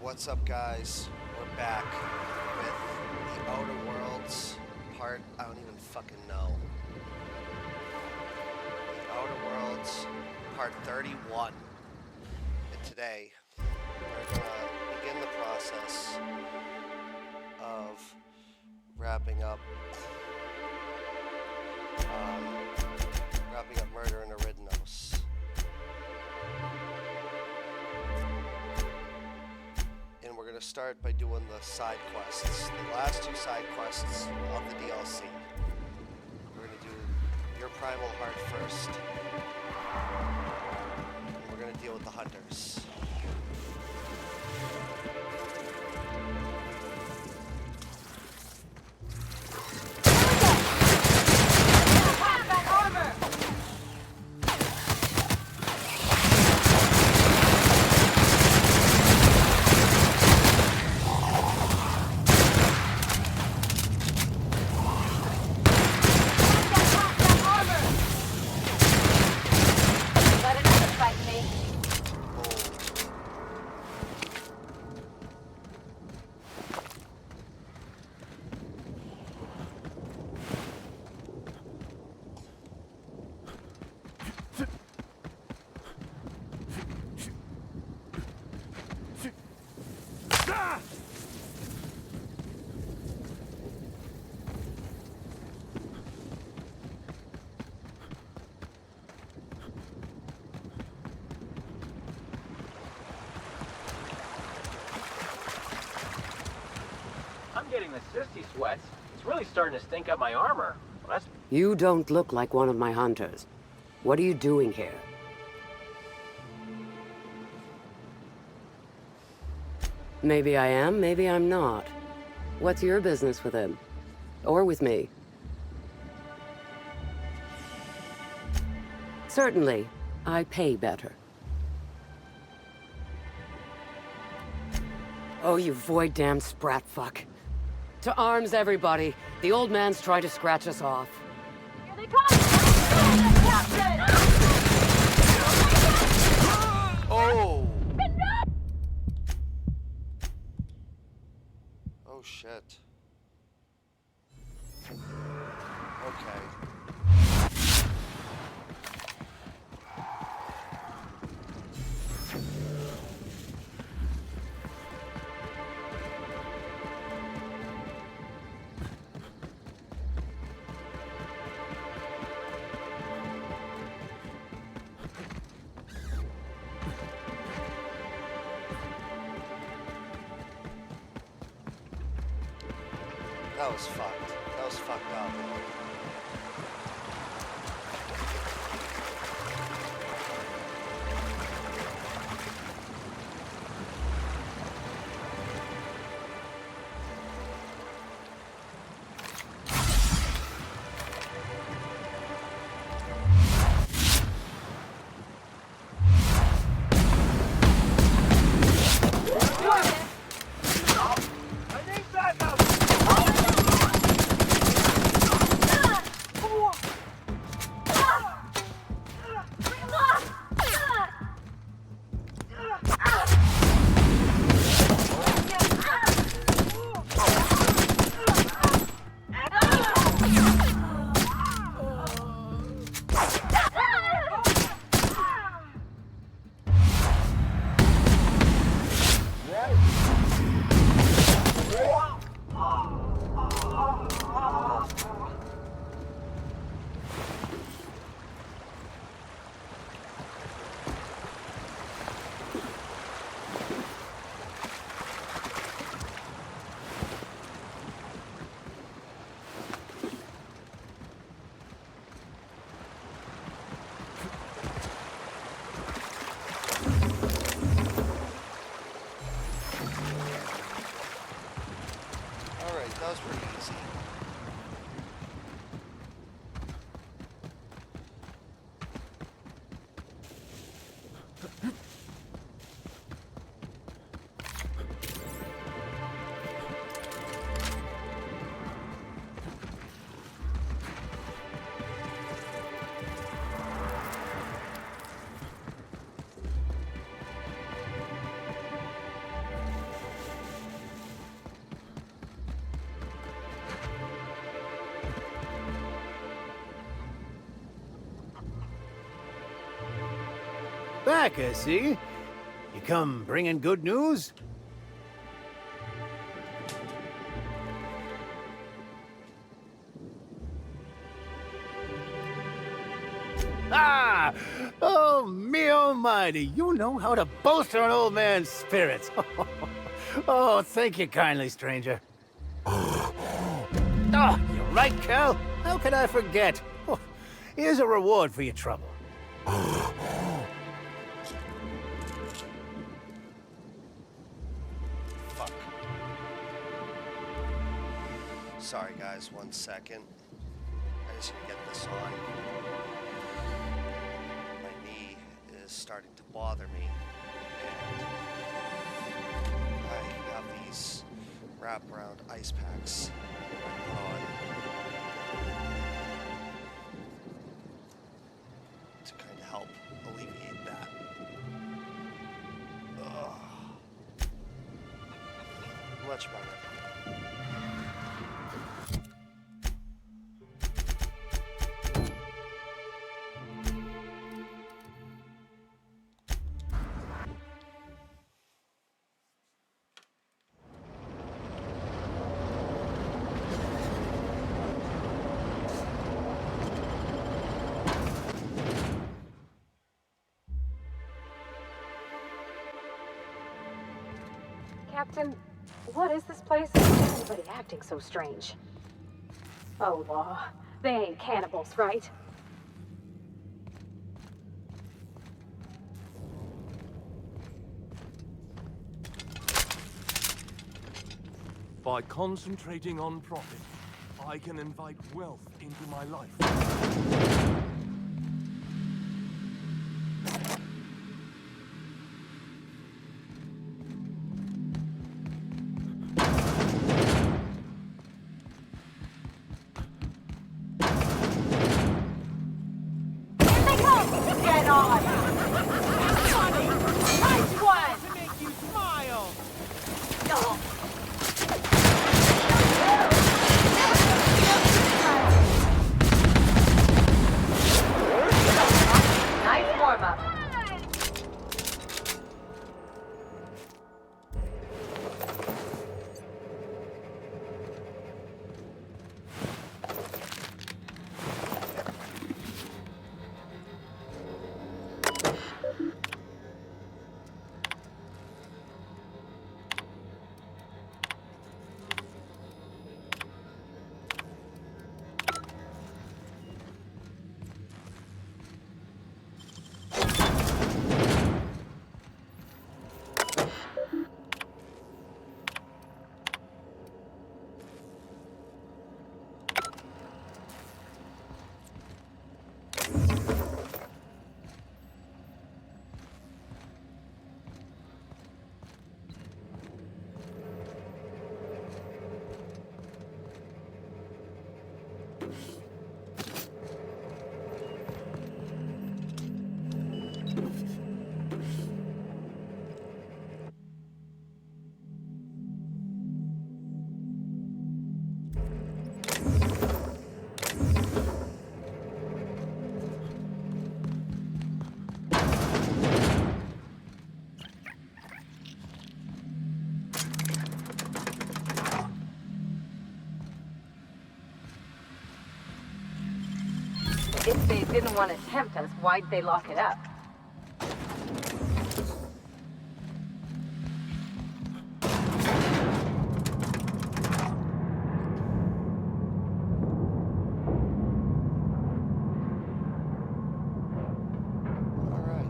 What's up, guys? We're back with the Outer Worlds part, I don't even fucking know. The Outer Worlds part 31. And today, we're gonna begin the process of wrapping up Murder in Eridnos. And we're going to start by doing the side quests. The last two side quests of the DLC. We're going to do Your Primal Heart first. And we're going to deal with the hunters. Getting the sissy sweats. It's really starting to stink up my armor. Well, that's... You don't look like one of my hunters. What are you doing here? Maybe I am, maybe I'm not. What's your business with him? Or with me? Certainly, I pay better. Oh, you void-damned sprat fuck. To arms, everybody. The old man's trying to scratch us off. Here they come! Captain! Oh! Oh shit. Okay. That was fucked. That was fucked up. That was pretty easy. back, I see. You come bringing good news? Ah! Oh, me almighty, you know how to bolster an old man's spirits. Oh, thank you kindly, stranger. Oh, you're right, Cal. How could I forget? Oh, here's a reward for your trouble. Fuck. Sorry, guys, 1 second. I just need to get this on. My knee is starting to bother me, and I have these wraparound ice packs I put on to kind of help alleviate that. Ugh. Much better. Captain, what is this place? Everybody acting so strange. Oh, law. They ain't cannibals, right? By concentrating on profit, I can invite wealth into my life. Here they come! Get on! Nice one! To make you smile! Oh. Nice warm-up. If they didn't want to tempt us, why'd they lock it up? All right.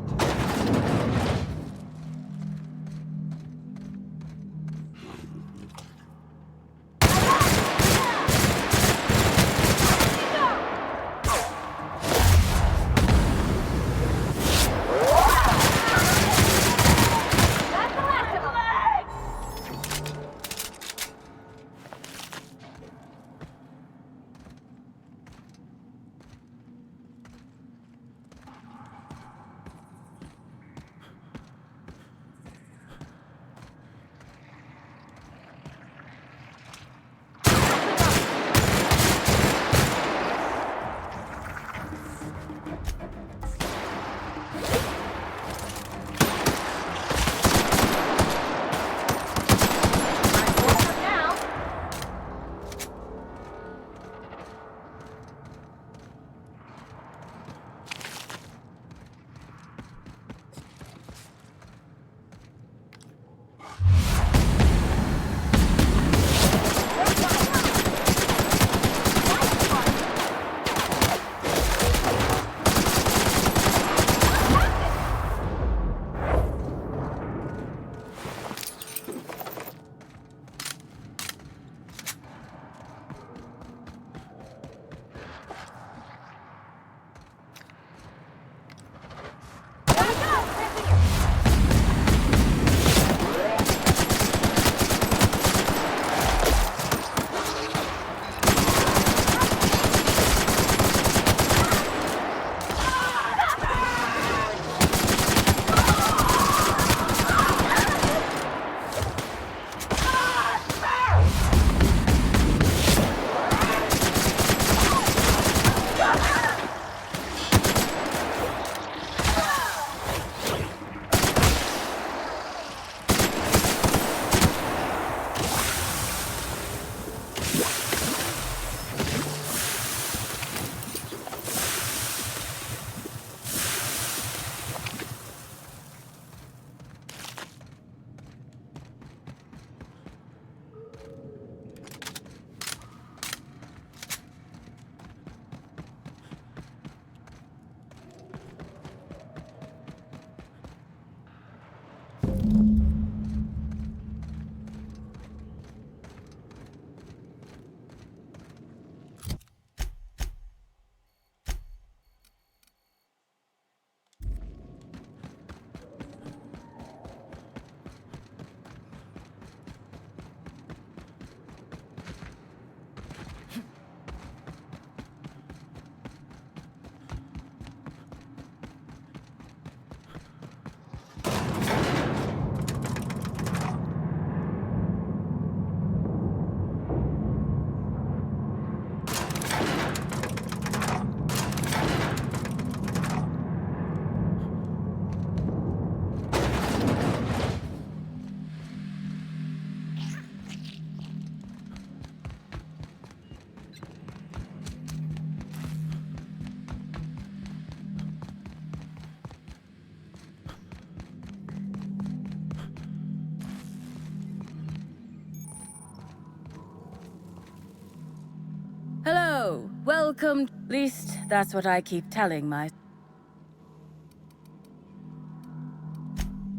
So, welcome. At least that's what I keep telling my.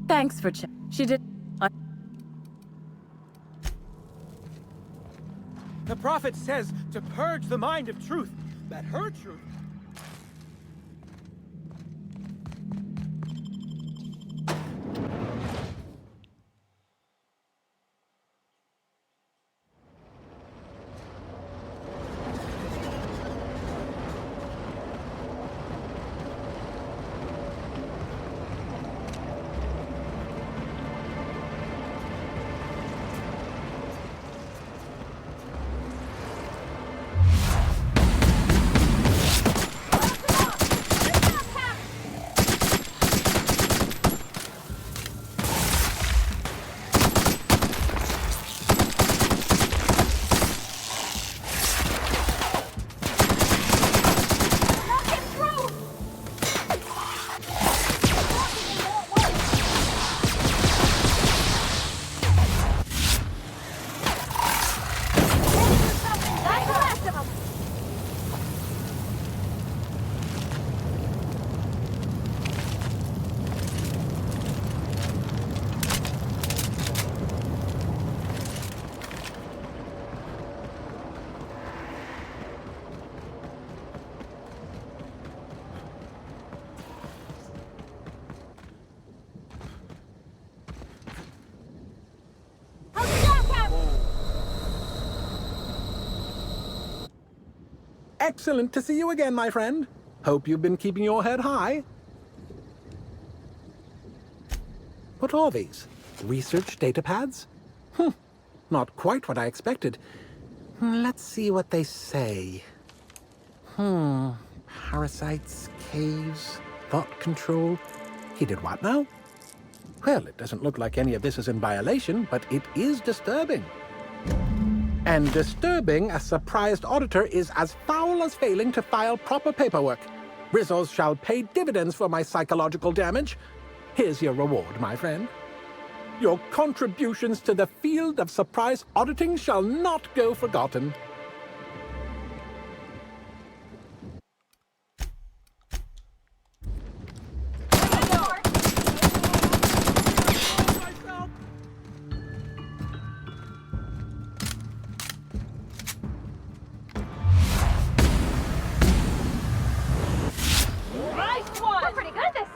Thanks for She did. The prophet says to purge the mind of truth, that her truth. Excellent to see you again, my friend. Hope you've been keeping your head high. What are these? Research data pads? Not quite what I expected. Let's see what they say. Parasites, caves, thought control. He did what now? Well, it doesn't look like any of this is in violation, but it is disturbing. And disturbing a surprised auditor is as foul as failing to file proper paperwork. Rizzos shall pay dividends for my psychological damage. Here's your reward, my friend. Your contributions to the field of surprise auditing shall not go forgotten. We're pretty good at this.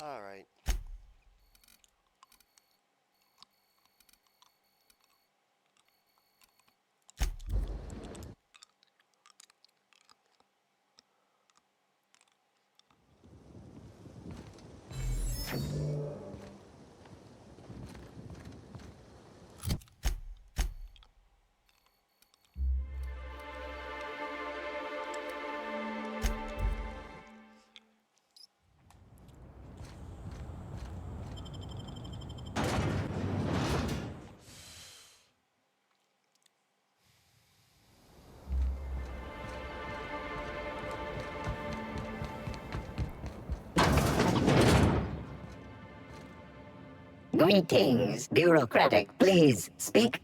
All right. Greetings, bureaucratic. Please speak.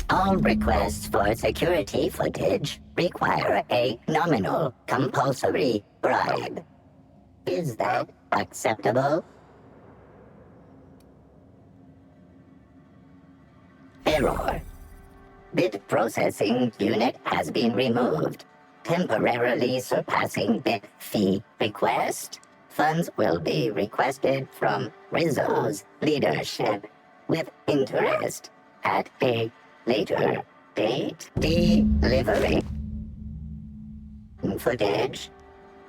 All requests for security footage require a nominal compulsory bribe. Is that acceptable? Error. Bit processing unit has been removed, temporarily surpassing bit fee request. Funds will be requested from Rizzo's leadership with interest at a later date. Delivery footage.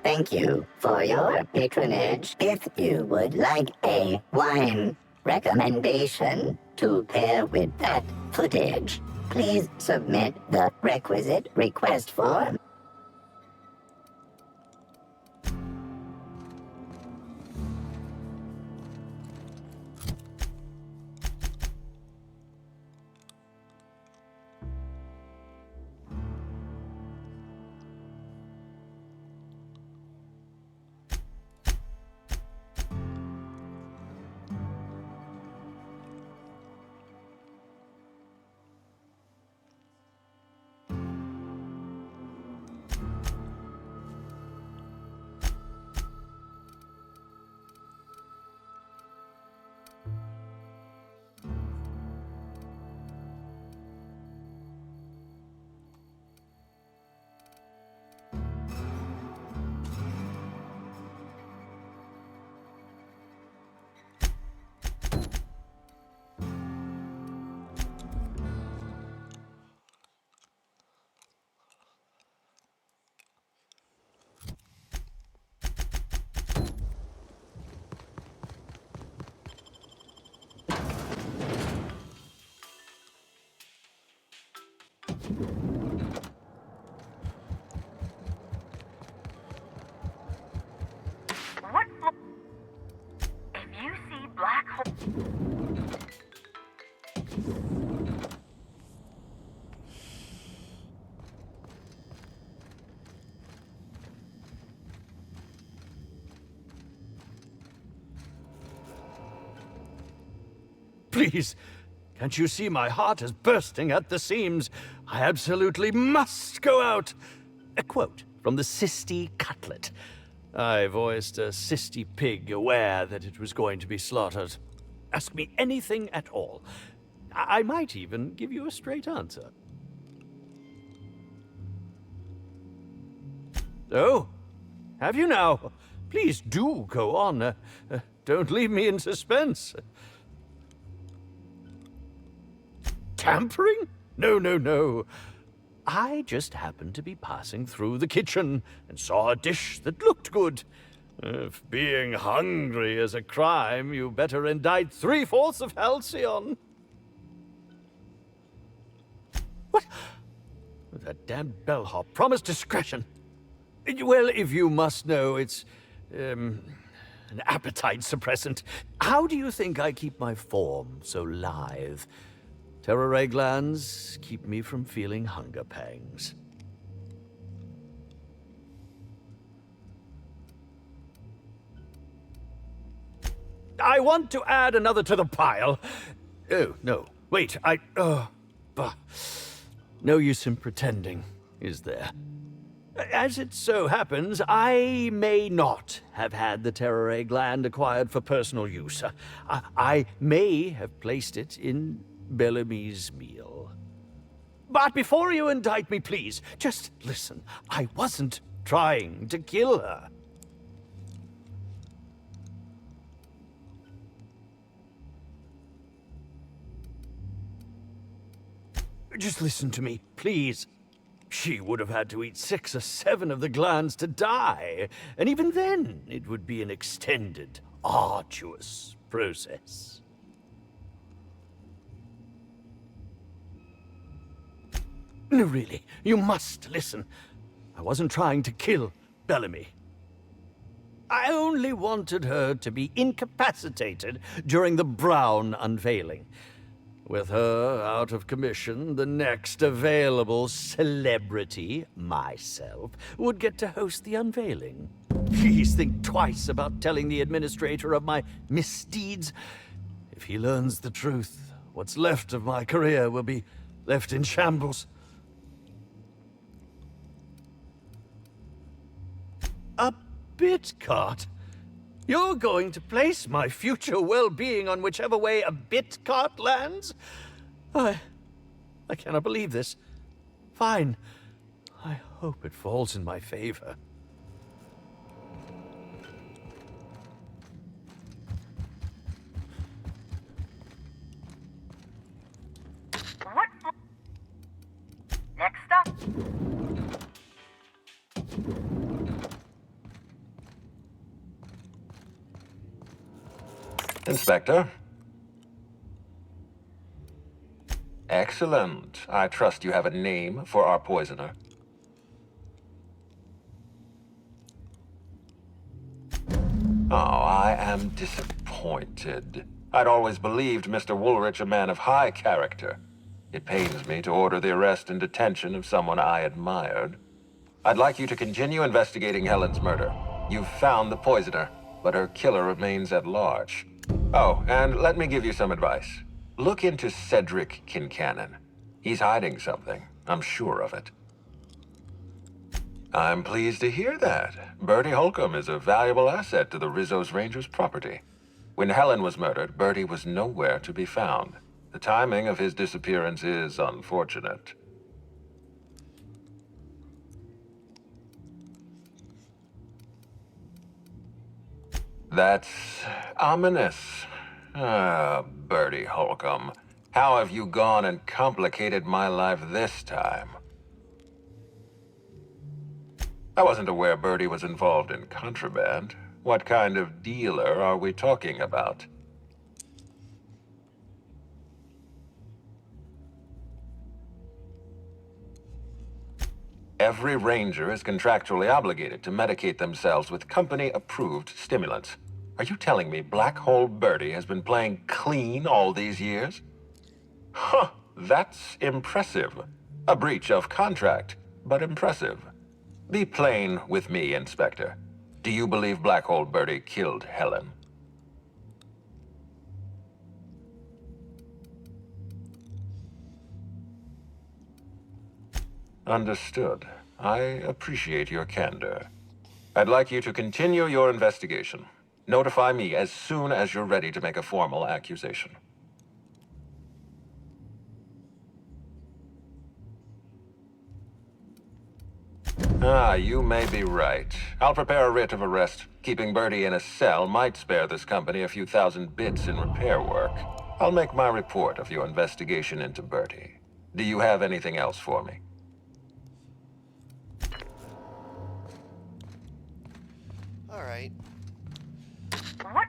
Thank you for your patronage. If you would like a wine recommendation to pair with that footage, please submit the requisite request form. If you see black hole. Please, can't you see my heart is bursting at the seams? I absolutely must go out. A quote from the Sisty Cutlet. I voiced a Sisty pig, aware that it was going to be slaughtered. Ask me anything at all. I might even give you a straight answer. Oh, have you now? Please do go on. Don't leave me in suspense. Tampering? No, no, no. I just happened to be passing through the kitchen and saw a dish that looked good. If being hungry is a crime, you better indict 3/4 of Halcyon. What? That damned bellhop promised discretion. Well, if you must know, it's, an appetite suppressant. How do you think I keep my form so lithe? Terror glands keep me from feeling hunger pangs. I want to add another to the pile. Oh, no. Wait, bah. No use in pretending, is there? As it so happens, I may not have had the terror gland acquired for personal use. I may have placed it in Bellamy's meal. But before you indict me, please, just listen. I wasn't trying to kill her. Just listen to me, please. She would have had to eat 6 or 7 of the glands to die, and even then, it would be an extended, arduous process. No, really, you must listen. I wasn't trying to kill Bellamy. I only wanted her to be incapacitated during the Brown unveiling. With her out of commission, the next available celebrity, myself, would get to host the unveiling. Please think twice about telling the administrator of my misdeeds. If he learns the truth, what's left of my career will be left in shambles. A bit cart? You're going to place my future well-being on whichever way a bit cart lands? I cannot believe this. Fine. I hope it falls in my favor. What? Next up. Inspector. Excellent. I trust you have a name for our poisoner. Oh, I am disappointed. I'd always believed Mr. Woolrich a man of high character. It pains me to order the arrest and detention of someone I admired. I'd like you to continue investigating Helen's murder. You've found the poisoner, but her killer remains at large. Oh, and let me give you some advice. Look into Cedric Kincannon. He's hiding something. I'm sure of it. I'm pleased to hear that. Bertie Holcomb is a valuable asset to the Rizzo's Rangers property. When Helen was murdered, Bertie was nowhere to be found. The timing of his disappearance is unfortunate. That's ominous. Ah, Bertie Holcomb. How have you gone and complicated my life this time? I wasn't aware Bertie was involved in contraband. What kind of dealer are we talking about? Every ranger is contractually obligated to medicate themselves with company-approved stimulants. Are you telling me Black Hole Birdie has been playing clean all these years? Huh, that's impressive. A breach of contract, but impressive. Be plain with me, Inspector. Do you believe Black Hole Birdie killed Helen? Understood. I appreciate your candor. I'd like you to continue your investigation. Notify me as soon as you're ready to make a formal accusation. Ah, you may be right. I'll prepare a writ of arrest. Keeping Birdie in a cell might spare this company a few thousand bits in repair work. I'll make my report of your investigation into Birdie. Do you have anything else for me? All right. What?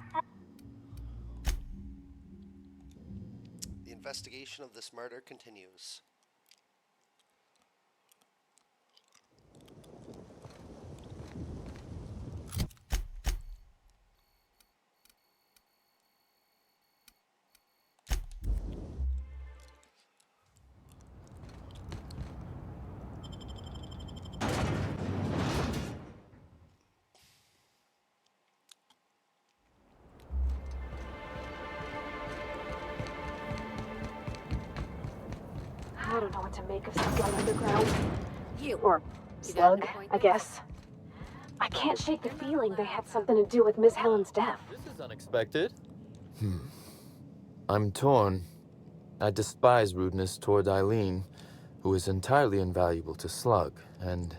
The investigation of this murder continues. I don't know what to make of Slug Underground. Or Slug, I guess. I can't shake the feeling they had something to do with Miss Helen's death. This is unexpected. I'm torn. I despise rudeness toward Eileen, who is entirely invaluable to Slug, and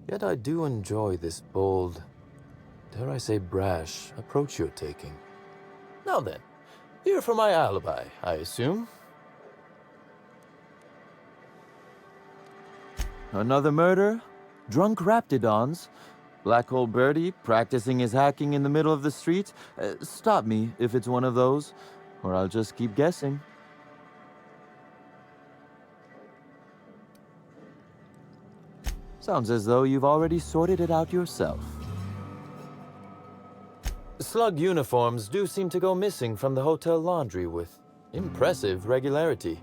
yet I do enjoy this bold, dare I say brash, approach you're taking. Now then, here for my alibi, I assume. Another murder? Drunk Raptidons? Black Hole Birdie practicing his hacking in the middle of the street? Stop me if it's one of those, or I'll just keep guessing. Sounds as though you've already sorted it out yourself. Slug uniforms do seem to go missing from the hotel laundry with impressive regularity.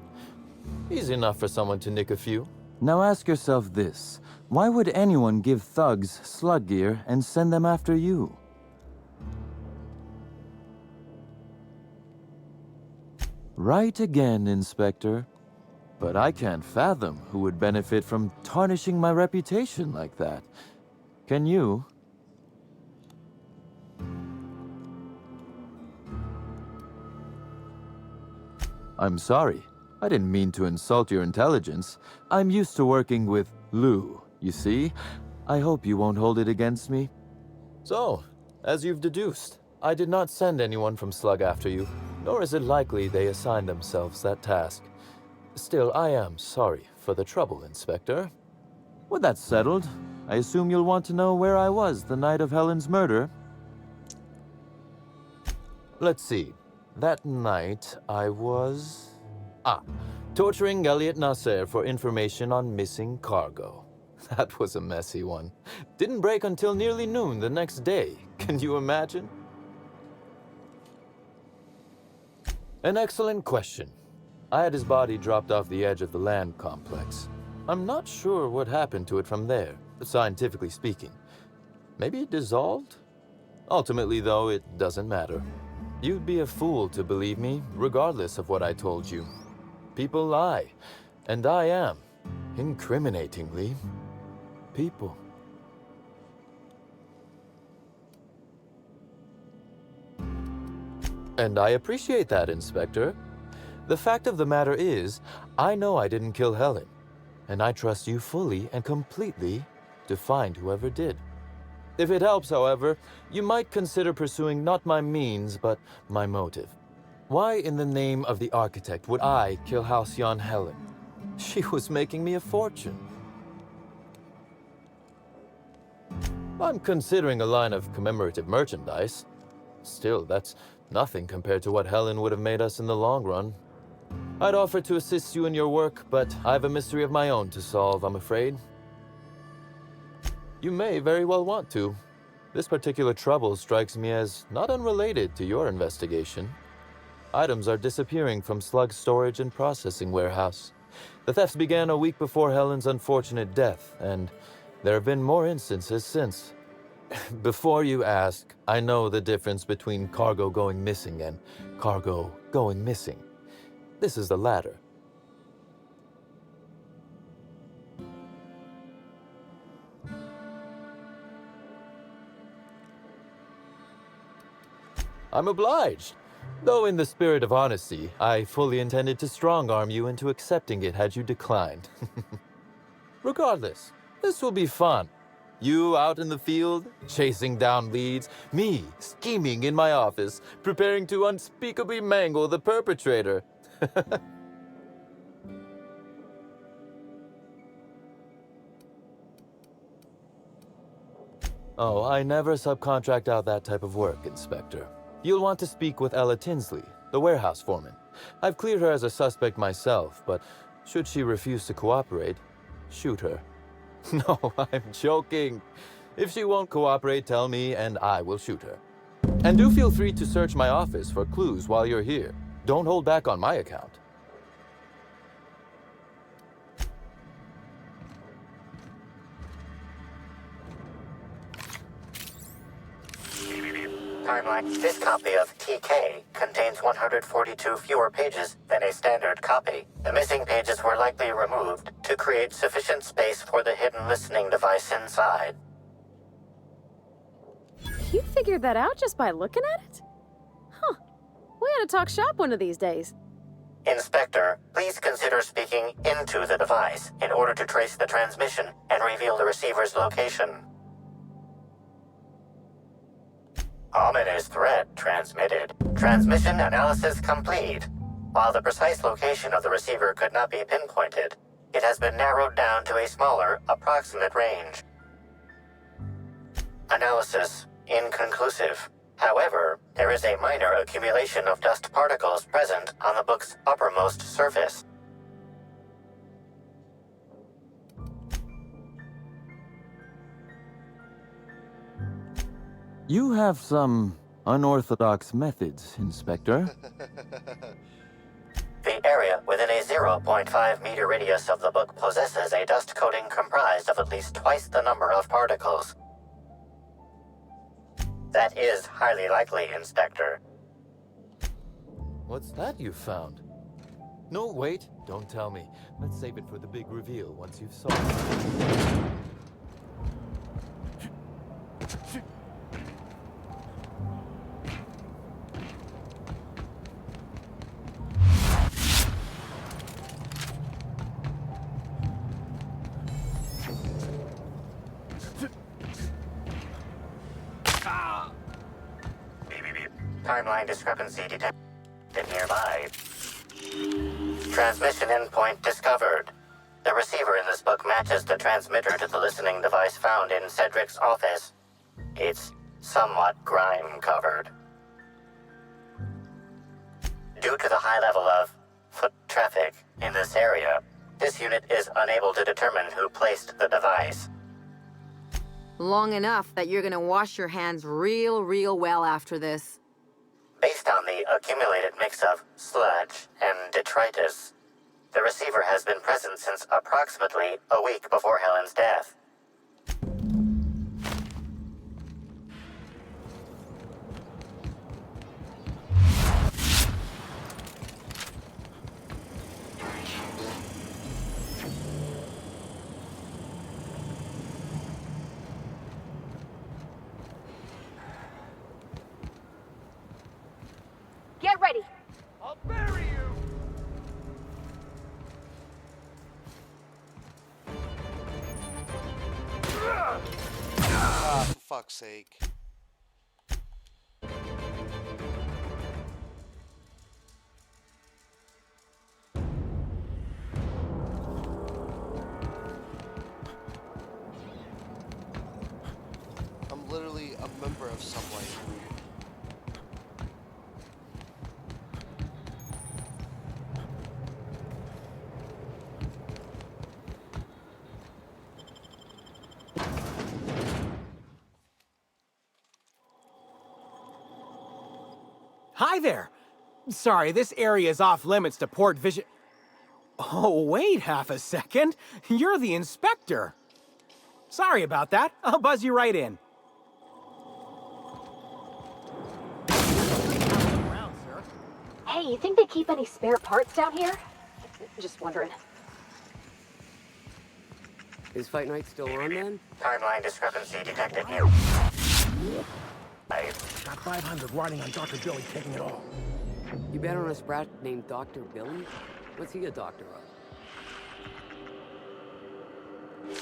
Easy enough for someone to nick a few. Now ask yourself this. Why would anyone give thugs slug gear and send them after you? Right again, Inspector. But I can't fathom who would benefit from tarnishing my reputation like that. Can you? I'm sorry. I didn't mean to insult your intelligence. I'm used to working with Lou, you see? I hope you won't hold it against me. So, as you've deduced, I did not send anyone from Slug after you, nor is it likely they assigned themselves that task. Still, I am sorry for the trouble, Inspector. With that settled, I assume you'll want to know where I was the night of Helen's murder. Let's see. That night, I was... torturing Elliot Nasser for information on missing cargo. That was a messy one. Didn't break until nearly noon the next day. Can you imagine? An excellent question. I had his body dropped off the edge of the land complex. I'm not sure what happened to it from there, scientifically speaking. Maybe it dissolved? Ultimately, though, it doesn't matter. You'd be a fool to believe me, regardless of what I told you. People lie, and I am, incriminatingly, people. And I appreciate that, Inspector. The fact of the matter is, I know I didn't kill Helen, and I trust you fully and completely to find whoever did. If it helps, however, you might consider pursuing not my means, but my motive. Why in the name of the architect would I kill Halcyon Helen? She was making me a fortune. I'm considering a line of commemorative merchandise. Still, that's nothing compared to what Helen would have made us in the long run. I'd offer to assist you in your work, but I have a mystery of my own to solve, I'm afraid. You may very well want to. This particular trouble strikes me as not unrelated to your investigation. Items are disappearing from Slug's storage and processing warehouse. The thefts began a week before Helen's unfortunate death, and there have been more instances since. Before you ask, I know the difference between cargo going missing and cargo going missing. This is the latter. I'm obliged. Though in the spirit of honesty, I fully intended to strong-arm you into accepting it had you declined. Regardless, this will be fun. You out in the field, chasing down leads, me scheming in my office, preparing to unspeakably mangle the perpetrator. Oh, I never subcontract out that type of work, Inspector. You'll want to speak with Ella Tinsley, the warehouse foreman. I've cleared her as a suspect myself, but should she refuse to cooperate, shoot her. No, I'm joking. If she won't cooperate, tell me and I will shoot her. And do feel free to search my office for clues while you're here. Don't hold back on my account. Timeline. This copy of TK contains 142 fewer pages than a standard copy. The missing pages were likely removed to create sufficient space for the hidden listening device inside. You figured that out just by looking at it? Huh. We ought to talk shop one of these days. Inspector, please consider speaking into the device in order to trace the transmission and reveal the receiver's location. Ominous threat transmitted. Transmission analysis complete. While the precise location of the receiver could not be pinpointed, it has been narrowed down to a smaller, approximate range. Analysis inconclusive. However, there is a minor accumulation of dust particles present on the book's uppermost surface. You have some unorthodox methods, Inspector. The area within a 0.5 meter radius of the book possesses a dust coating comprised of at least twice the number of particles. That is highly likely, Inspector. What's that you found? No, wait, don't tell me. Let's save it for the big reveal once you've solved it. Timeline discrepancy detected nearby. Transmission endpoint discovered. The receiver in this book matches the transmitter to the listening device found in Cedric's office. It's somewhat grime-covered. Due to the high level of foot traffic in this area, this unit is unable to determine who placed the device. Long enough that you're gonna wash your hands real well after this. Based on the accumulated mix of sludge and detritus, the receiver has been present since approximately a week before Helen's death. Get ready. I'll bury you! Ah, for fuck's sake. I'm literally a member of Subway. Hi there. Sorry, this area is off limits to port vision. Oh, wait half a second. You're the inspector. Sorry about that. I'll buzz you right in. Hey, you think they keep any spare parts down here? Just wondering. Is Fight Night still on then? Timeline discrepancy detected. Got 500 riding on Dr. Billy taking it all. You bet on a sprat named Dr. Billy? What's he a doctor of?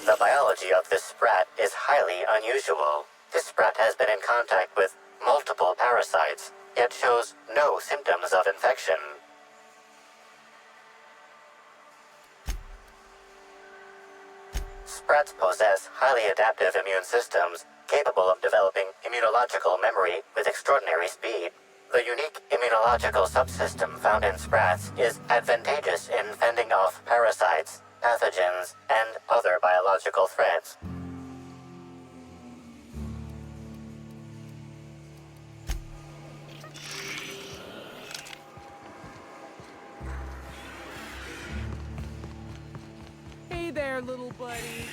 The biology of this sprat is highly unusual. This sprat has been in contact with multiple parasites, yet shows no symptoms of infection. Sprats possess highly adaptive immune systems, capable of developing immunological memory with extraordinary speed. The unique immunological subsystem found in sprats is advantageous in fending off parasites, pathogens, and other biological threats. Hey there, little buddy.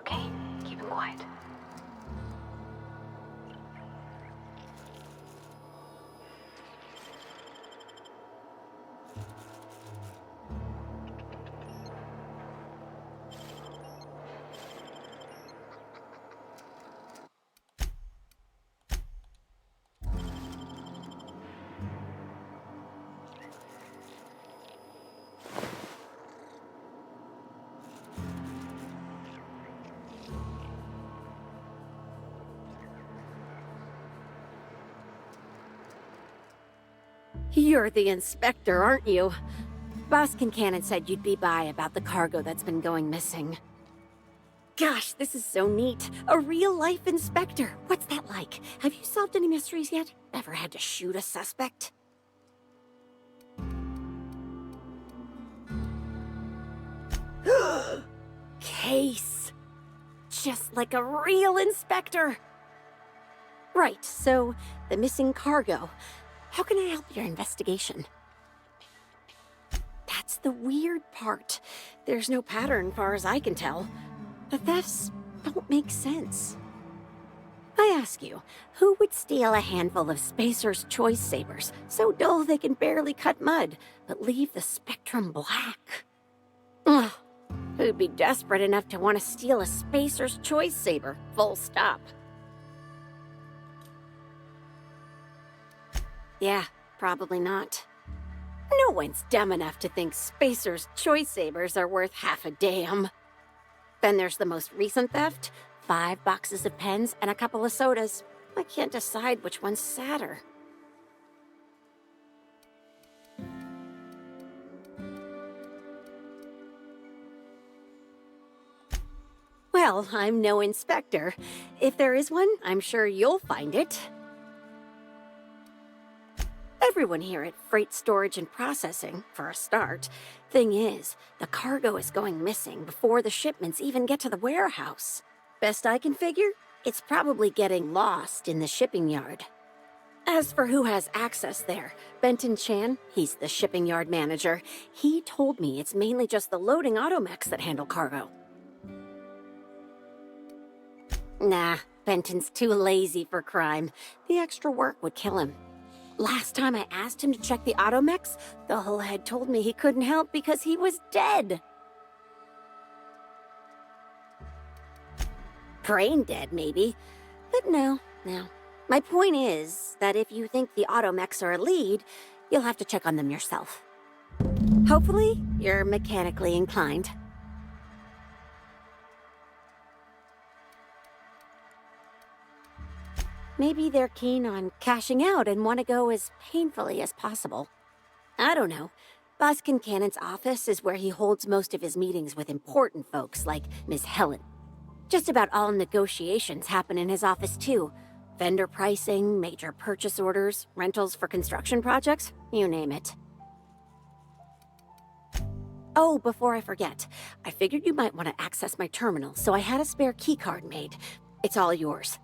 Okay, keep it quiet. You're the inspector, aren't you? Boss Kincannon said you'd be by about the cargo that's been going missing. Gosh, this is so neat. A real-life inspector. What's that like? Have you solved any mysteries yet? Ever had to shoot a suspect? Case. Just like a real inspector. Right, so the missing cargo. How can I help your investigation? That's the weird part. There's no pattern, far as I can tell. The thefts don't make sense. I ask you, who would steal a handful of Spacer's Choice Sabers, so dull they can barely cut mud, but leave the spectrum black? Ugh. Who'd be desperate enough to want to steal a Spacer's Choice Saber, full stop? Yeah, probably not. No one's dumb enough to think Spacer's Choice Sabers are worth half a damn. Then there's the most recent theft, 5 boxes of pens and a couple of sodas. I can't decide which one's sadder. Well, I'm no inspector. If there is one, I'm sure you'll find it. Everyone here at Freight Storage and Processing, for a start. Thing is, the cargo is going missing before the shipments even get to the warehouse. Best I can figure, it's probably getting lost in the shipping yard. As for who has access there, Benton Chan, he's the shipping yard manager, he told me it's mainly just the loading automechs that handle cargo. Nah, Benton's too lazy for crime. The extra work would kill him. Last time I asked him to check the automechs, the whole head told me he couldn't help because he was dead. Brain dead, maybe. But no. My point is that if you think the automechs are a lead, you'll have to check on them yourself. Hopefully, you're mechanically inclined. Maybe they're keen on cashing out and want to go as painfully as possible. I don't know. Boss Kincannon's office is where he holds most of his meetings with important folks like Miss Helen. Just about all negotiations happen in his office too. Vendor pricing, major purchase orders, rentals for construction projects, you name it. Oh, before I forget, I figured you might want to access my terminal, so I had a spare keycard made. It's all yours.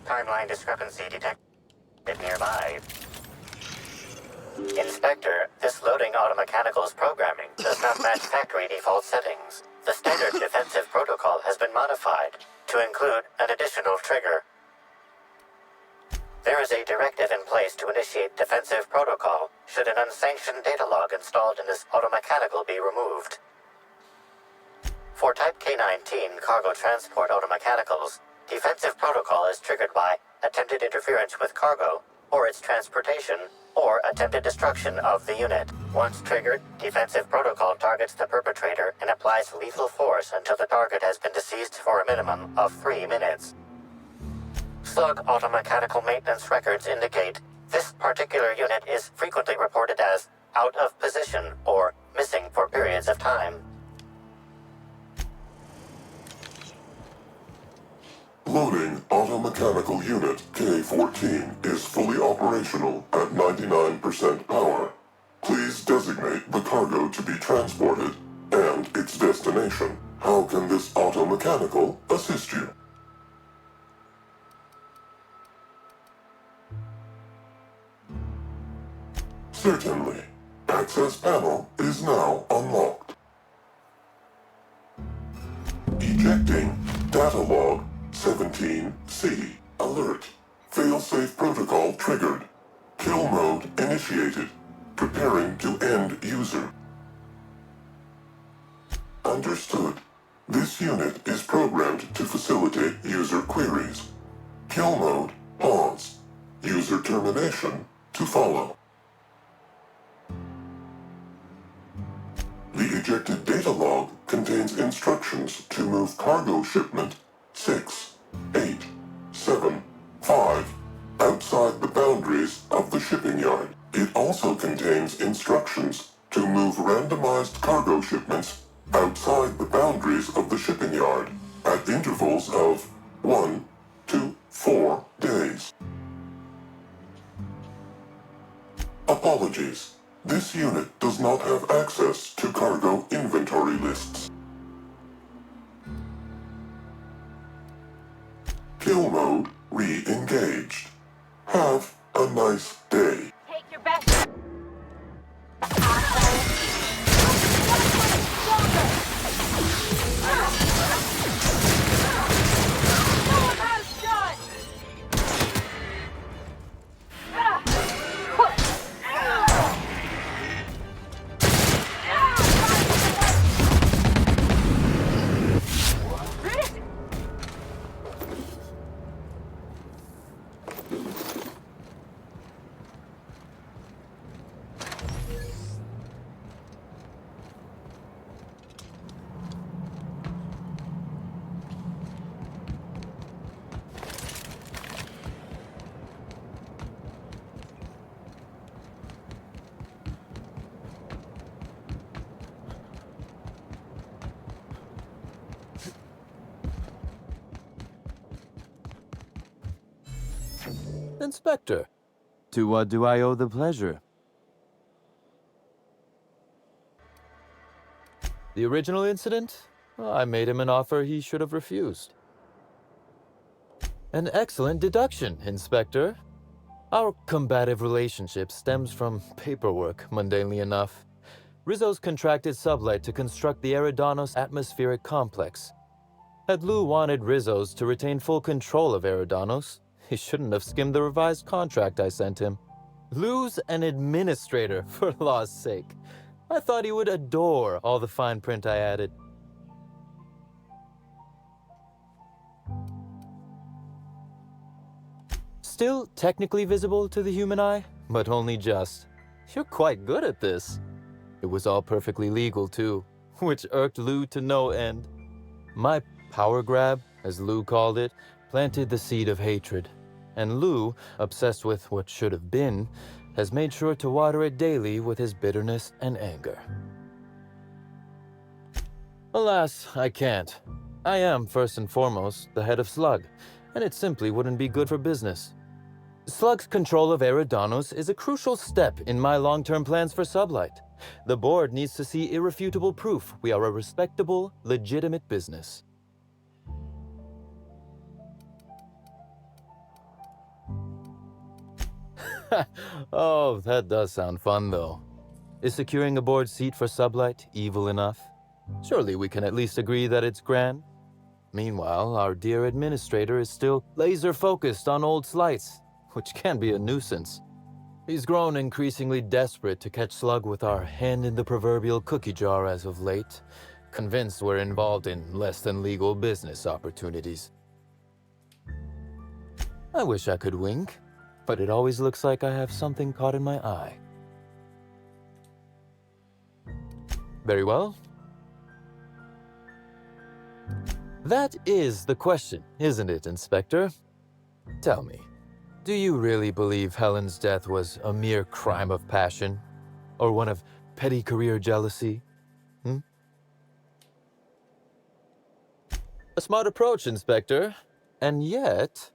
Timeline discrepancy detected nearby. Inspector, this loading automechanical's programming does not match factory default settings. The standard defensive protocol has been modified to include an additional trigger. There is a directive in place to initiate defensive protocol should an unsanctioned data log installed in this automechanical be removed. For Type K-19 cargo transport automechanicals, defensive protocol is triggered by attempted interference with cargo, or its transportation, or attempted destruction of the unit. Once triggered, defensive protocol targets the perpetrator and applies lethal force until the target has been deceased for a minimum of 3 minutes. Slug automechanical maintenance records indicate this particular unit is frequently reported as out of position or missing for periods of time. Loading automechanical unit K-14 is fully operational at 99% power. Please designate the cargo to be transported and its destination. How can this automechanical assist you? Certainly. Access panel is now unlocked. Ejecting data log 17C. Alert. Failsafe protocol triggered. Kill mode initiated. Preparing to end user. Understood. This unit is programmed to facilitate user queries. Kill mode pause. User termination to follow. The ejected data log contains instructions to move cargo shipment 6, 8, 7, 5 outside the boundaries of the shipping yard. It also contains instructions to move randomized cargo shipments outside the boundaries of the shipping yard at intervals of 1 to 4 days. Apologies. This unit does not have access to cargo inventory lists. Kill mode re-engaged. Have a a nice day. Take your best. Inspector, to what do I owe the pleasure? The original incident? Well, I made him an offer he should have refused. An excellent deduction, Inspector. Our combative relationship stems from paperwork, mundanely enough. Rizzo's contracted Sublight to construct the Eridanos atmospheric complex. Had Lou wanted Rizzo's to retain full control of Eridanos, he shouldn't have skimmed the revised contract I sent him. Lou's an administrator, for law's sake. I thought he would adore all the fine print I added. Still technically visible to the human eye, but only just. You're quite good at this. It was all perfectly legal, too, which irked Lou to no end. My power grab, as Lou called it, planted the seed of hatred. And Lou, obsessed with what should have been, has made sure to water it daily with his bitterness and anger. Alas, I can't. I am, first and foremost, the head of Slug, and it simply wouldn't be good for business. Slug's control of Eridanos is a crucial step in my long-term plans for Sublight. The board needs to see irrefutable proof we are a respectable, legitimate business. Oh, that does sound fun, though. Is securing a board seat for Sublight evil enough? Surely we can at least agree that it's grand. Meanwhile, our dear administrator is still laser-focused on old slights, which can be a nuisance. He's grown increasingly desperate to catch Slug with our hand in the proverbial cookie jar as of late, convinced we're involved in less-than-legal business opportunities. I wish I could wink, but it always looks like I have something caught in my eye. Very well. That is the question, isn't it, Inspector? Tell me, do you really believe Helen's death was a mere crime of passion? Or one of petty career jealousy? A smart approach, Inspector. And yet,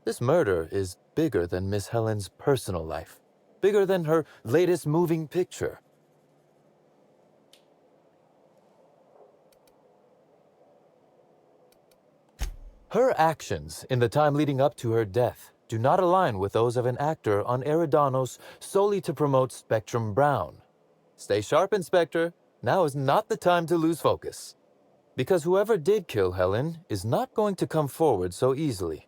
this murder is bigger than Miss Helen's personal life. Bigger than her latest moving picture. Her actions in the time leading up to her death do not align with those of an actor on Eridanos solely to promote Spectrum Brown. Stay sharp, Inspector. Now is not the time to lose focus. Because whoever did kill Helen is not going to come forward so easily.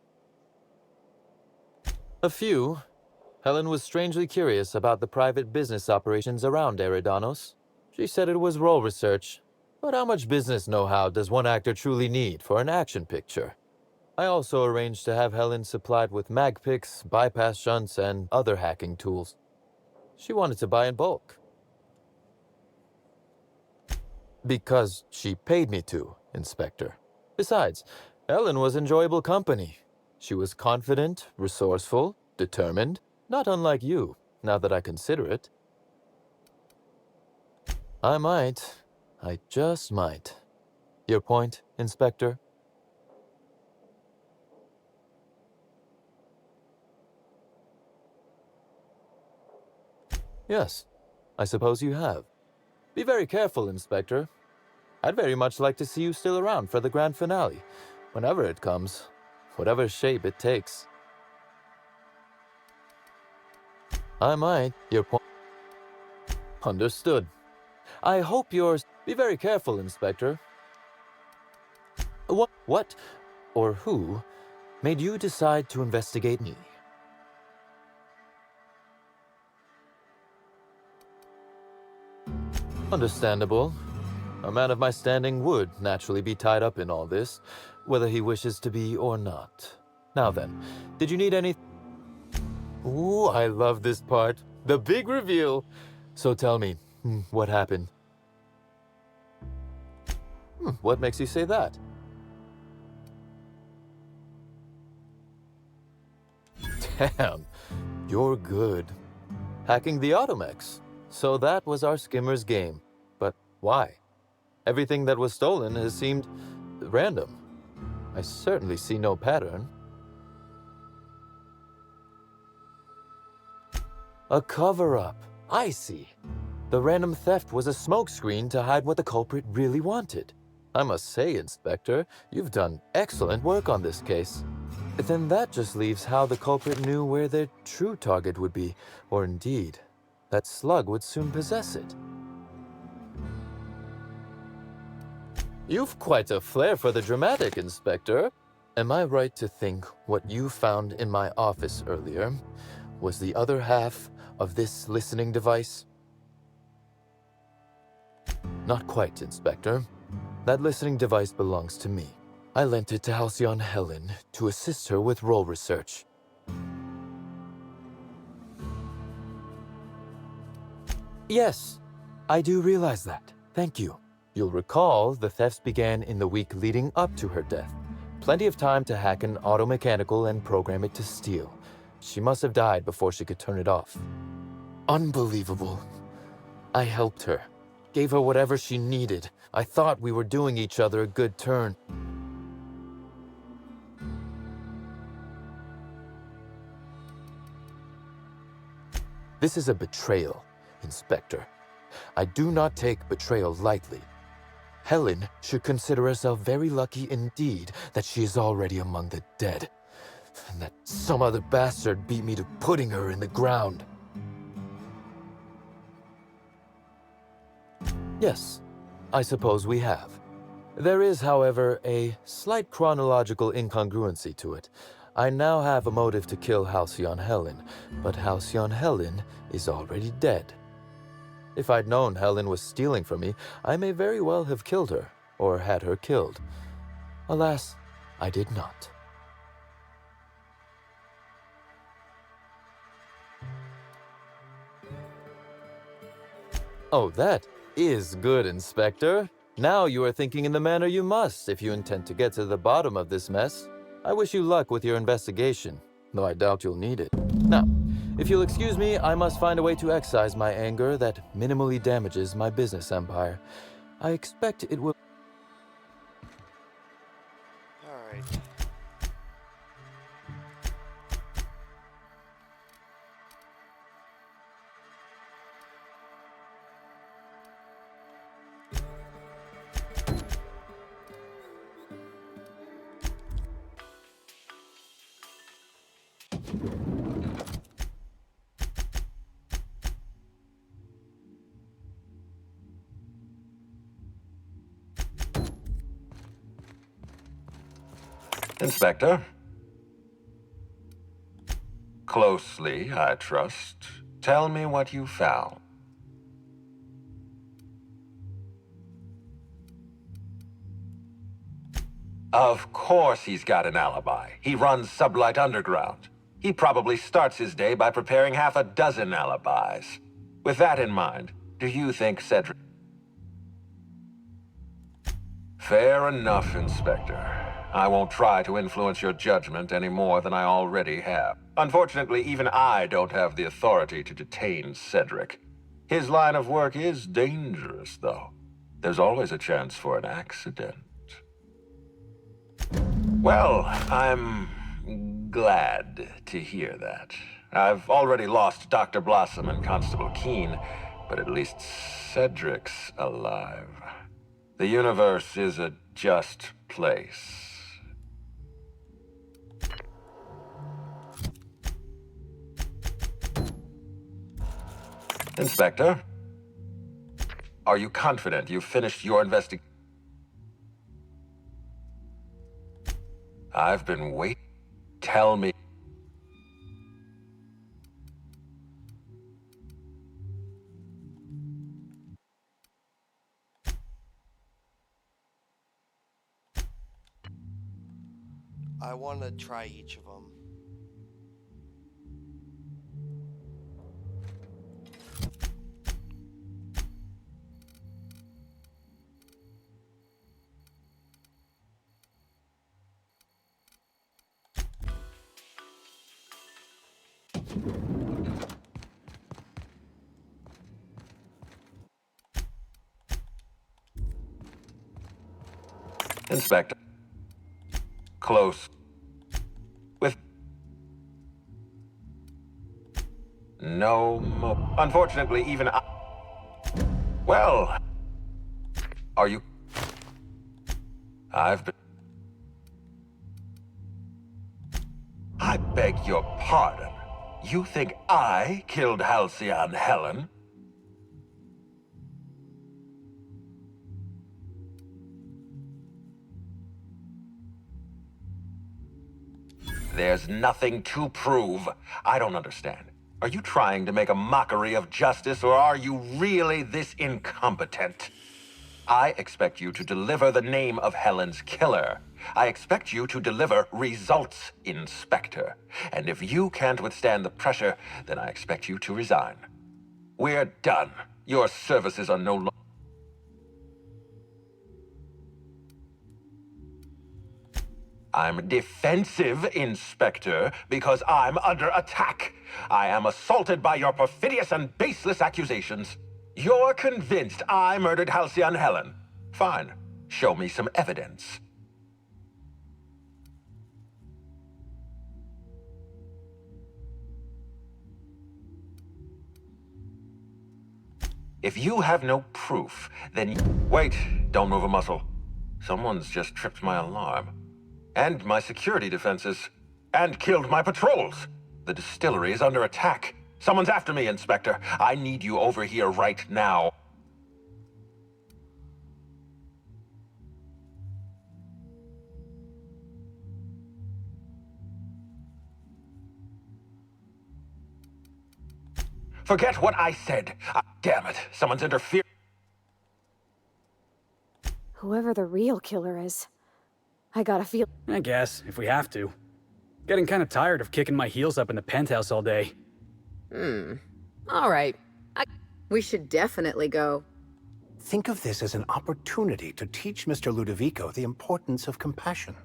Helen was strangely curious about the private business operations around Eridanos. She said it was role research, but how much business know-how does one actor truly need for an action picture? I also arranged to have Helen supplied with mag picks, bypass shunts, and other hacking tools. She wanted to buy in bulk. Because she paid me to, Inspector. Besides, Helen was enjoyable company. She was confident, resourceful, determined, not unlike you, now that I consider it. I just might. Your point, Inspector? Yes, I suppose you have. Be very careful, Inspector. I'd very much like to see you still around for the grand finale, whenever it comes, whatever shape it takes. I might. Your point. Understood. I hope yours. Be very careful, Inspector. What or who made you decide to investigate me? Understandable. A man of my standing would naturally be tied up in all this, whether he wishes to be or not. Now then, did you need any... Ooh, I love this part. The big reveal. So tell me, what happened? What makes you say that? Damn, you're good. Hacking the Automex. So that was our skimmer's game. But why? Everything that was stolen has seemed random. I certainly see no pattern. A cover-up. I see. The random theft was a smokescreen to hide what the culprit really wanted. I must say, Inspector, you've done excellent work on this case. Then that just leaves how the culprit knew where their true target would be, or indeed, that Slug would soon possess it. You've quite a flair for the dramatic, Inspector. Am I right to think what you found in my office earlier was the other half of this listening device? Not quite, Inspector. That listening device belongs to me. I lent it to Halcyon Helen to assist her with role research. Yes, I do realize that. Thank you. You'll recall the thefts began in the week leading up to her death. Plenty of time to hack an automechanical and program it to steal. She must have died before she could turn it off. Unbelievable. I helped her. Gave her whatever she needed. I thought we were doing each other a good turn. This is a betrayal, Inspector. I do not take betrayal lightly. Helen should consider herself very lucky indeed that she is already among the dead, and that some other bastard beat me to putting her in the ground. Yes, I suppose we have. There is, however, a slight chronological incongruency to it. I now have a motive to kill Halcyon Helen, but Halcyon Helen is already dead. If I'd known Helen was stealing from me, I may very well have killed her, or had her killed. Alas, I did not. Oh, that is good, Inspector. Now you are thinking in the manner you must if you intend to get to the bottom of this mess. I wish you luck with your investigation, though I doubt you'll need it. Now, if you'll excuse me, I must find a way to excise my anger that minimally damages my business empire. I expect it will... All right. Inspector. Closely, I trust. Tell me what you found. Of course he's got an alibi. He runs Sublight Underground. He probably starts his day by preparing half a dozen alibis. With that in mind, do you think Cedric... Fair enough, Inspector. I won't try to influence your judgment any more than I already have. Unfortunately, even I don't have the authority to detain Cedric. His line of work is dangerous, though. There's always a chance for an accident. Well, I'm glad to hear that. I've already lost Dr. Blossom and Constable Keene, but at least Cedric's alive. The universe is a just place. Inspector, are you confident you've finished your investigation? I've been waiting. Tell me. I want to try each of them. Inspector. Close. With no mo. Unfortunately, even I. Well, are you? I've been. I beg your pardon. You think I killed Halcyon Helen? There's nothing to prove. I don't understand. Are you trying to make a mockery of justice, or are you really this incompetent? I expect you to deliver the name of Helen's killer. I expect you to deliver results, Inspector. And if you can't withstand the pressure, then I expect you to resign. We're done. Your services are no longer... I'm defensive, Inspector, because I'm under attack. I am assaulted by your perfidious and baseless accusations. You're convinced I murdered Halcyon Helen. Fine. Show me some evidence. If you have no proof, then... Wait, don't move a muscle. Someone's just tripped my alarm. And my security defenses. And killed my patrols. The distillery is under attack. Someone's after me, Inspector. I need you over here right now. Forget what I said. Damn it, someone's interfering. Whoever the real killer is, I gotta feel... I guess, if we have to. Getting kind of tired of kicking my heels up in the penthouse all day. All right. We should definitely go. Think of this as an opportunity to teach Mr. Ludovico the importance of compassion.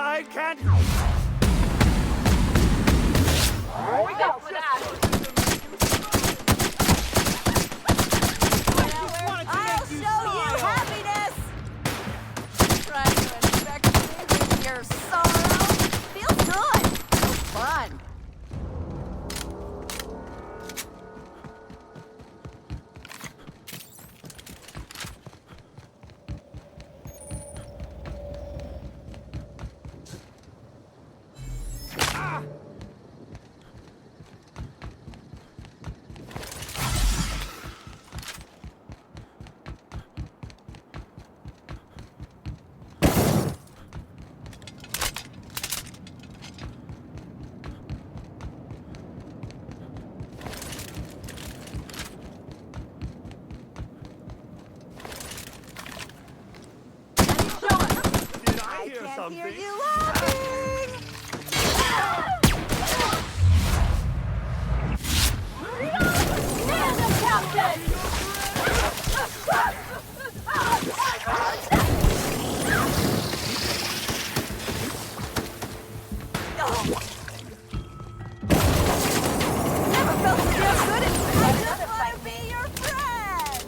I can't. We got for that. I'll show you happiness. Trying to infect me with your sorrow feels good. So fun. Hear you laughing! Stand up, Captain! Never felt so damn good in I just want to be your friend!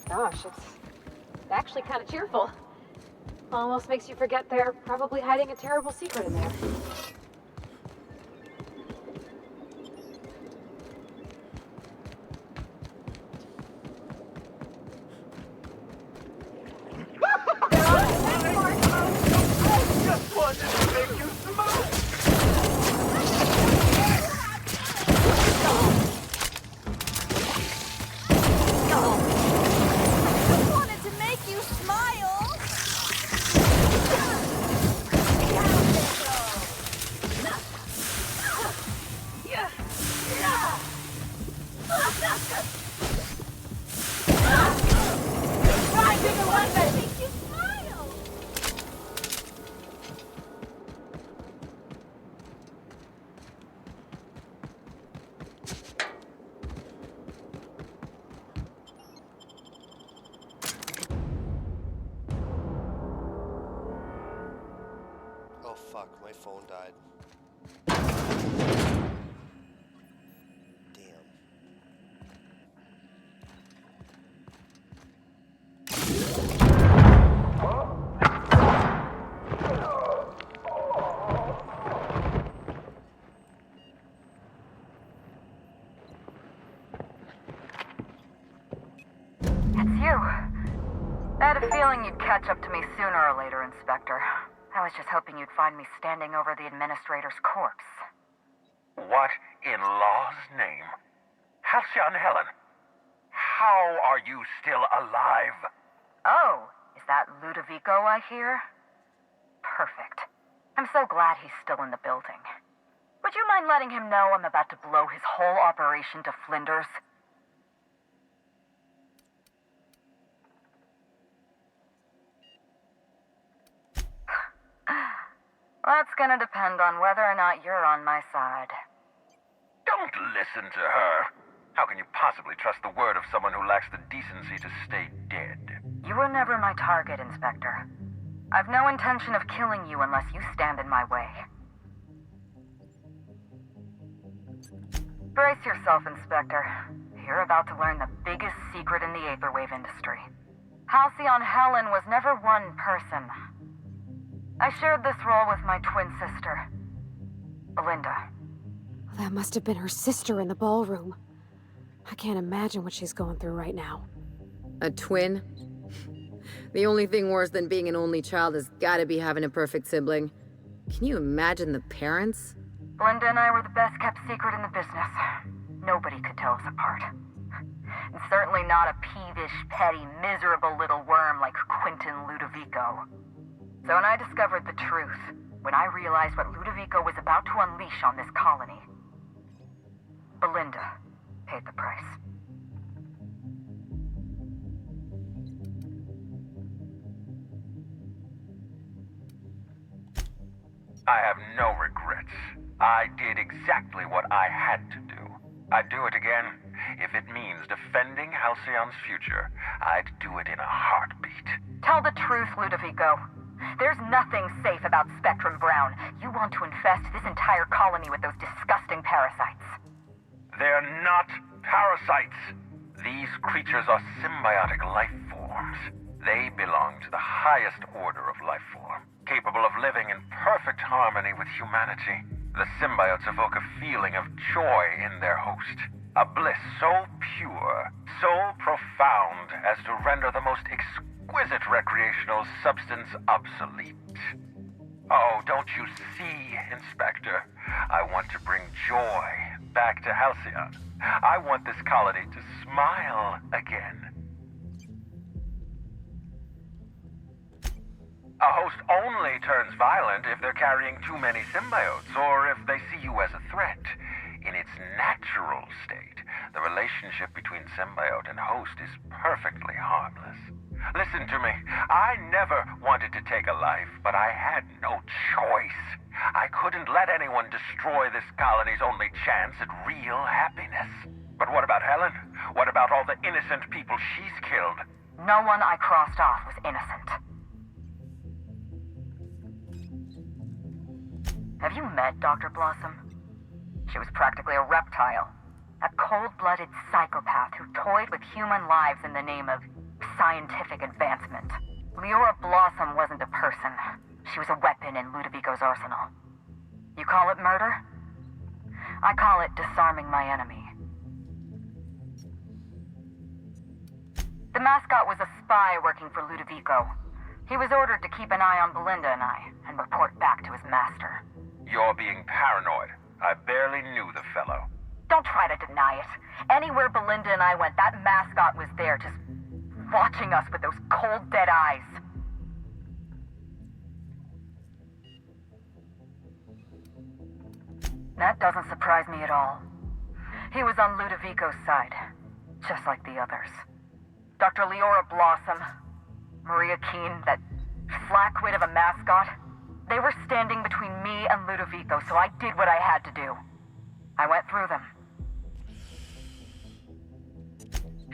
Gosh, it's actually kind of cheerful. Almost makes you forget they're probably hiding a terrible secret in there. Just wanted to make you smile. Just wanted to make you smile. Try bigger weapon. Make you smile. Oh fuck, my phone died. Damn. It's you. I had a feeling you'd catch up to me sooner or later, Inspector. I was just hoping you'd find me standing over the administrator's corpse. What in law's name? Halcyon Helen, how are you still alive? Oh, is that Ludovico I hear? Perfect. I'm so glad he's still in the building. Would you mind letting him know I'm about to blow his whole operation to flinders? That's gonna depend on whether or not you're on my side. Don't listen to her. How can you possibly trust the word of someone who lacks the decency to stay dead? You were never my target, Inspector. I've no intention of killing you unless you stand in my way. Brace yourself, Inspector. You're about to learn the biggest secret in the Aetherwave industry. Halcyon Helen was never one person. I shared this role with my twin sister, Belinda. That must have been her sister in the ballroom. I can't imagine what she's going through right now. A twin? The only thing worse than being an only child has gotta be having a perfect sibling. Can you imagine the parents? Belinda and I were the best kept secret in the business. Nobody could tell us apart. And certainly not a peevish, petty, miserable little worm like Quentin Ludovico. So when I discovered the truth, when I realized what Ludovico was about to unleash on this colony, Belinda paid the price. I have no regrets. I did exactly what I had to do. I'd do it again. If it means defending Halcyon's future, I'd do it in a heartbeat. Tell the truth, Ludovico. There's nothing safe about Spectrum Brown. You want to infest this entire colony with those disgusting parasites. They're not parasites. These creatures are symbiotic life forms. They belong to the highest order of life form, capable of living in perfect harmony with humanity. The symbiotes evoke a feeling of joy in their host, a bliss so pure, so profound as to render the most exquisite recreational substance obsolete. Oh, don't you see, Inspector? I want to bring joy back to Halcyon. I want this colony to smile again. A host only turns violent if they're carrying too many symbiotes, or if they see you as a threat. In its natural state, the relationship between symbiote and host is perfectly harmless. Listen to me. I never wanted to take a life, but I had no choice. I couldn't let anyone destroy this colony's only chance at real happiness. But what about Helen? What about all the innocent people she's killed? No one I crossed off was innocent. Have you met Dr. Blossom? She was practically a reptile. A cold-blooded psychopath who toyed with human lives in the name of scientific advancement. Leora Blossom wasn't a person. She was a weapon in Ludovico's arsenal. You call it murder? I call it disarming my enemy. The mascot was a spy working for Ludovico. He was ordered to keep an eye on Belinda and I, and report back to his master. You're being paranoid. I barely knew the fellow. Don't try to deny it. Anywhere Belinda and I went, that mascot was there, just watching us with those cold, dead eyes. That doesn't surprise me at all. He was on Ludovico's side, just like the others. Dr. Leora Blossom, Maria Keene, that flackwit of a mascot, they were standing between me and Ludovico, so I did what I had to do. I went through them.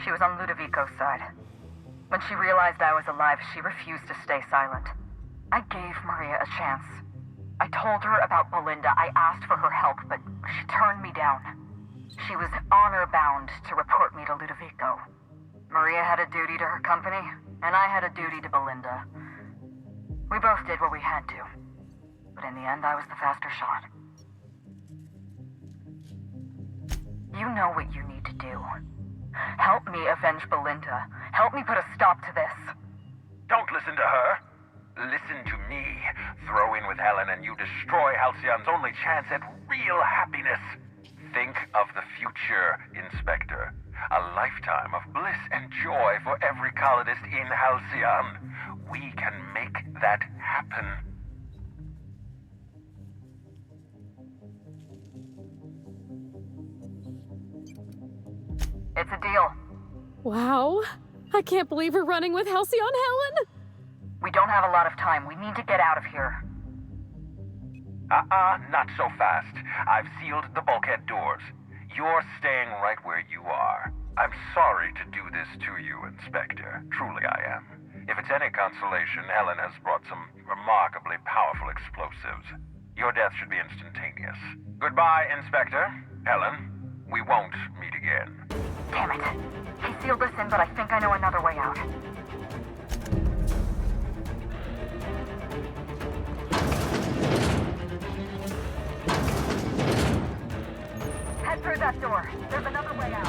She was on Ludovico's side. When she realized I was alive, she refused to stay silent. I gave Maria a chance. I told her about Belinda. I asked for her help, but she turned me down. She was honor-bound to report me to Ludovico. Maria had a duty to her company, and I had a duty to Belinda. We both did what we had to. But in the end, I was the faster shot. You know what you need to do. Help me avenge Belinda. Help me put a stop to this. Don't listen to her. Listen to me. Throw in with Helen and you destroy Halcyon's only chance at real happiness. Think of the future, Inspector. A lifetime of bliss and joy for every colonist in Halcyon. We can make that happen. It's a deal. Wow. I can't believe we're running with Halcyon, Helen! We don't have a lot of time. We need to get out of here. Not so fast. I've sealed the bulkhead doors. You're staying right where you are. I'm sorry to do this to you, Inspector. Truly I am. If it's any consolation, Helen has brought some remarkably powerful explosives. Your death should be instantaneous. Goodbye, Inspector. Helen, we won't meet again. Damn it. He sealed us in, but I think I know another way out. Head through that door. There's another way out.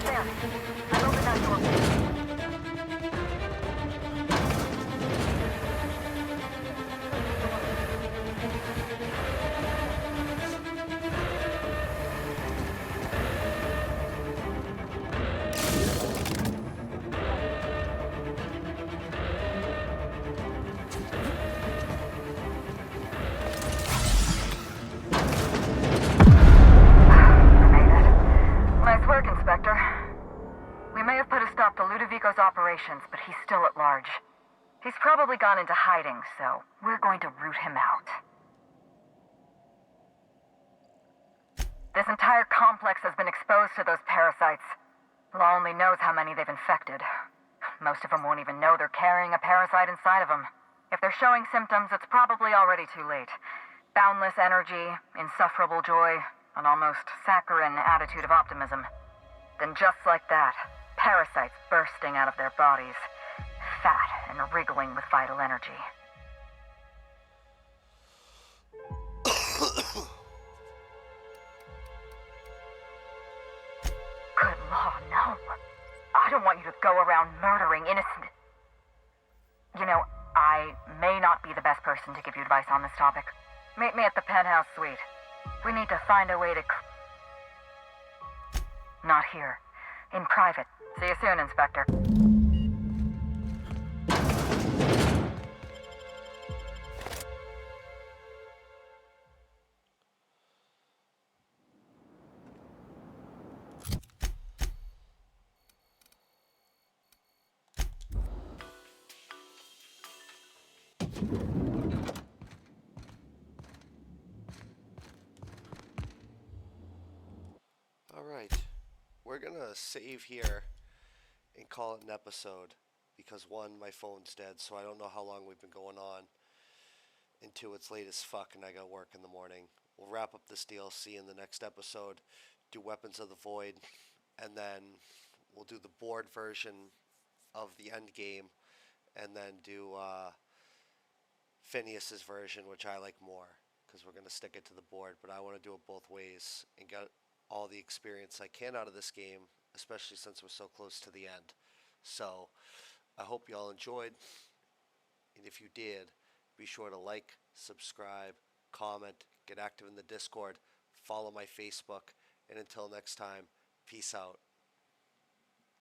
There. I've opened that door. Nice work, Inspector. We may have put a stop to Ludovico's operations, but he's still at large. He's probably gone into hiding, so we're going to root him out. This entire complex has been exposed to those parasites. Law only knows how many they've infected. Most of them won't even know they're carrying a parasite inside of them. If they're showing symptoms, it's probably already too late. Boundless energy, insufferable joy, an almost saccharine attitude of optimism. Then just like that, parasites bursting out of their bodies, fat and wriggling with vital energy. Good law, no. I don't want you to go around murdering innocent... You know, I may not be the best person to give you advice on this topic. Meet me at the penthouse suite. We need to find a way to... Not here. In private. See you soon, Inspector. Alright, we're gonna save here and call it an episode because one, my phone's dead, so I don't know how long we've been going on. And two, it's late as fuck and I got work in the morning. We'll wrap up this DLC in the next episode, do Weapons of the Void, and then we'll do the board version of the end game, and then do Phineas's version, which I like more because we're going to stick it to the board, but I want to do it both ways and get all the experience I can out of this game, especially since we're so close to the end. So I hope you all enjoyed, and if you did, be sure to like, subscribe, comment, get active in the Discord, follow my Facebook, and until next time, peace out.